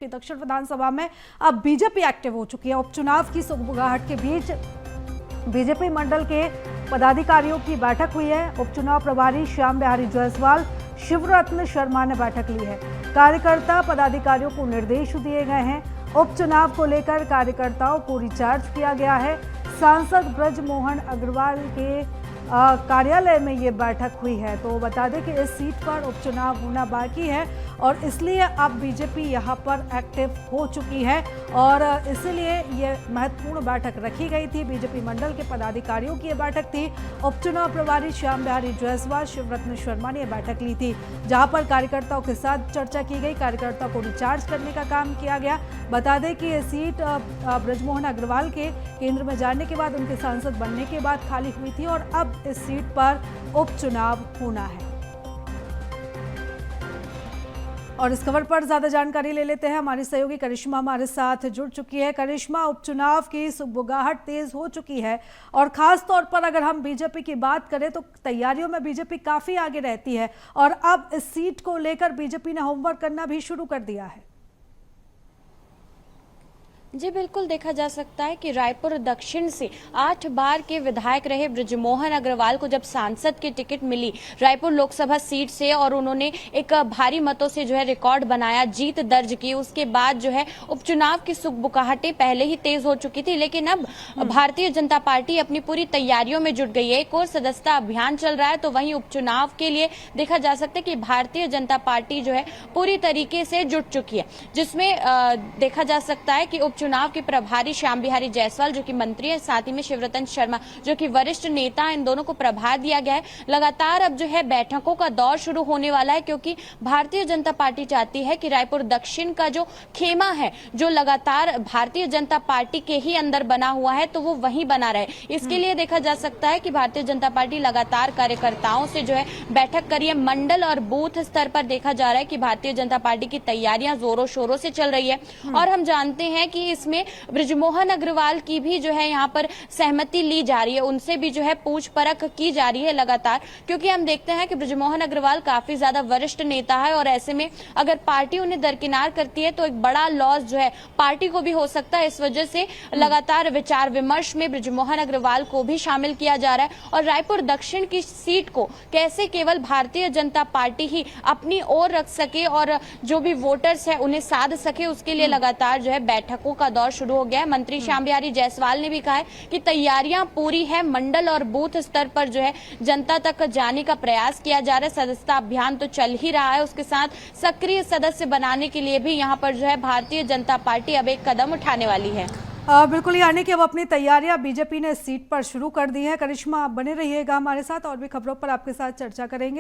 दक्षिण विधानसभा में अब बीजेपी एक्टिव हो चुकी है। उपचुनाव की सुगबुगाहट के बीच बीजेपी मंडल के पदाधिकारियों की बैठक हुई है। उपचुनाव प्रभारी श्याम बिहारी जायसवाल, शिवरत्न शर्मा ने बैठक ली है। कार्यकर्ता पदाधिकारियों को निर्देश दिए गए हैं। उपचुनाव को लेकर कार्यकर्ताओं को रिचार्ज किया गया है। सांसद ब्रजमोहन अग्रवाल के कार्यालय में ये बैठक हुई है। तो बता दें कि इस सीट पर उपचुनाव होना बाकी है और इसलिए अब बीजेपी यहां पर एक्टिव हो चुकी है और इसलिए ये महत्वपूर्ण बैठक रखी गई थी। बीजेपी मंडल के पदाधिकारियों की ये बैठक थी। उपचुनाव प्रभारी श्याम बिहारी जायसवाल, शिवरत्न शर्मा ने यह बैठक ली थी, जहां पर कार्यकर्ताओं के साथ चर्चा की गई। कार्यकर्ताओं को रिचार्ज करने का काम किया गया। बता दें कि ये सीट ब्रजमोहन अग्रवाल के केंद्र में जाने के बाद, उनके सांसद बनने के बाद खाली हुई थी और अब इस सीट पर उपचुनाव होना है। और इस खबर पर ज्यादा जानकारी ले लेते हैं। हमारी सहयोगी करिश्मा हमारे साथ जुड़ चुकी है। करिश्मा, उपचुनाव की सुगबुगाहट तेज हो चुकी है और खास तौर पर अगर हम बीजेपी की बात करें तो तैयारियों में बीजेपी काफी आगे रहती है और अब इस सीट को लेकर बीजेपी ने होमवर्क करना भी शुरू कर दिया है। जी बिल्कुल, देखा जा सकता है कि रायपुर दक्षिण से 8 बार के विधायक रहे ब्रजमोहन अग्रवाल को जब सांसद की टिकट मिली रायपुर लोकसभा सीट से और उन्होंने एक भारी मतों से जो है रिकॉर्ड बनाया, जीत दर्ज की, उसके बाद जो है उपचुनाव की सुगबुगाहटें पहले ही तेज हो चुकी थी। लेकिन अब भारतीय जनता पार्टी अपनी पूरी तैयारियों में जुट गई है। एक और सदस्यता अभियान चल रहा है तो वहीं उपचुनाव के लिए देखा जा सकता है कि भारतीय जनता पार्टी जो है पूरी तरीके से जुट चुकी है, जिसमें देखा जा सकता है कि चुनाव के प्रभारी श्याम बिहारी जायसवाल जो कि मंत्री है, साथ ही में शिवरत्न शर्मा जो कि वरिष्ठ नेता, इन दोनों को प्रभार दिया गया है। लगातार अब जो है बैठकों का दौर शुरू होने वाला है, क्योंकि भारतीय जनता पार्टी चाहती है कि रायपुर दक्षिण का जो खेमा है, जो लगातार भारतीय जनता पार्टी के ही अंदर बना हुआ है, तो वो वहीं बना रहे। इसके लिए देखा जा सकता है कि भारतीय जनता पार्टी लगातार कार्यकर्ताओं से जो है बैठक करी है। मंडल और बूथ स्तर पर देखा जा रहा है कि भारतीय जनता पार्टी की तैयारियां जोरों शोरों से चल रही है और हम जानते हैं कि इसमें ब्रजमोहन अग्रवाल की भी जो है यहाँ पर सहमति ली जा रही है, उनसे भी जो है पूछ परख की जा रही है लगातार, क्योंकि हम देखते हैं कि ब्रजमोहन अग्रवाल काफी ज्यादा वरिष्ठ नेता है और ऐसे में अगर पार्टी उन्हें दरकिनार करती है तो एक बड़ा लॉस जो है पार्टी को भी हो सकता है। इस वजह से लगातार विचार विमर्श में ब्रजमोहन अग्रवाल को भी शामिल किया जा रहा है और रायपुर दक्षिण की सीट को कैसे केवल भारतीय जनता पार्टी ही अपनी ओर रख सके और जो भी वोटर्स है उन्हें साध सके, उसके लिए लगातार जो है बैठकों का दौर शुरू हो गया है। मंत्री श्याम बिहारी जायसवाल ने भी कहा है कि तैयारियां पूरी है। मंडल और बूथ स्तर पर जो है जनता तक जाने का प्रयास किया जा रहा है। सदस्यता अभियान तो चल ही रहा है, उसके साथ सक्रिय सदस्य बनाने के लिए भी यहां पर जो है भारतीय जनता पार्टी अब एक कदम उठाने वाली है। बिल्कुल, यानी कि अब अपनी तैयारियां बीजेपी ने इस सीट पर शुरू कर दी है। करिश्मा, आप बने रहिएगा हमारे साथ, और भी खबरों पर आपके साथ चर्चा करेंगे।